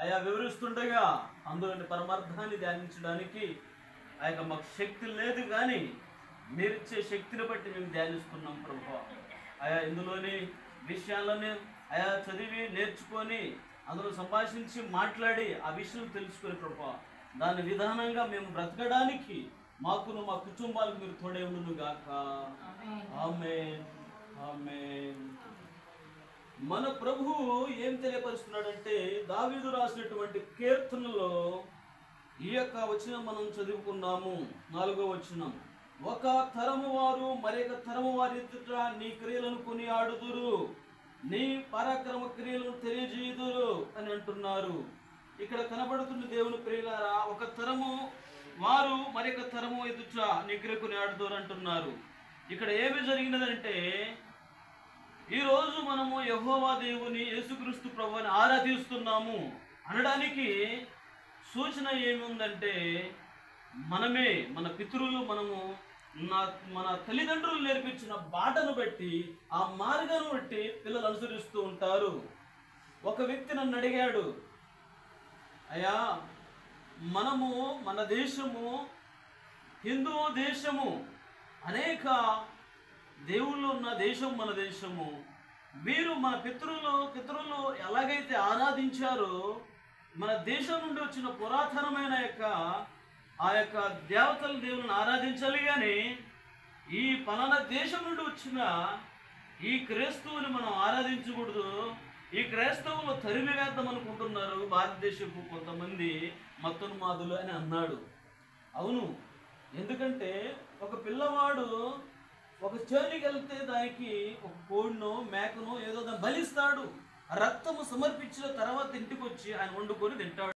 ఆయా వివరిస్తుండగా అందులోని పరమార్థాన్ని ధ్యానించడానికి ఆ యొక్క మాకు శక్తి లేదు, కానీ మీరిచ్చే శక్తిని బట్టి మేము ధ్యానిస్తున్నాం ప్రభువా. ఆయా ఇందులోని విషయాలను ఆయా చదివి నేర్చుకొని అందులో సంభాషించి మాట్లాడి ఆ విషయం తెలుసుకొని ప్రభువా, దాని విధానంగా మేము బ్రతకడానికి మాకును మా కుటుంబాలకు మీరు తోడే ఉండును గాక. ఆమేన్, ఆమేన్. మన ప్రభువు ఏం తెలియపరుస్తున్నాడంటే, దావీదు రాసినటువంటి కీర్తనలో ఈ యొక్క వచనం మనం చదువుకున్నాము. 4వ వచనం, ఒక తరము వారు మరొక తరము వారి ఎదుట నీ క్రియలను కొనియాడుదురు, నీ పరాక్రమ క్రియలను తెలియజేయుదురు అని అంటున్నారు. ఇక్కడ కనబడుతున్న దేవుని ప్రియులారా, ఒక తరము వారు మరొక తరము ఎదుట నీ క్రియ కొనియాడుదురు అంటున్నారు. ఇక్కడ ఏమి జరిగినదంటే, ఈరోజు మనము యెహోవా దేవుని యేసుక్రీస్తు ప్రభువుని ఆరాధిస్తున్నాము అనడానికి సూచన ఏముందంటే, మనమే మన పితరులు మన తల్లిదండ్రులు నేర్పించిన బాటను బట్టి ఆ మార్గాన్ని బట్టి పిల్లలు అనుసరిస్తూ ఉంటారు. ఒక వ్యక్తి నన్ను అడిగాడు, అయ్యా మన దేశము హిందూ దేశము, అనేక దేవుళ్ళు ఉన్న దేశం మన దేశము. వీరు మన పితరులు ఎలాగైతే ఆరాధించారో, మన దేశం నుండి వచ్చిన పురాతనమైన ఆ యొక్క దేవతల దేవులను ఆరాధించాలి, కానీ ఈ పలానా దేశం నుండి వచ్చిన ఈ క్రైస్తవుని మనం ఆరాధించకూడదు. ఈ క్రైస్తవులు తరిమి వేద్దాం అనుకుంటున్నారు భారతదేశపు కొంతమంది మతోన్మాదులు అని అన్నాడు. అవును, ఎందుకంటే ఒక పిల్లవాడు ఒక చేనికి వెళ్తే దానికి ఒక కోడినో మేకనో ఏదో దాన్ని బలిస్తాడు. రక్తము సమర్పించిన తర్వాత ఇంటికి వచ్చి ఆయన వండుకొని తింటాడు.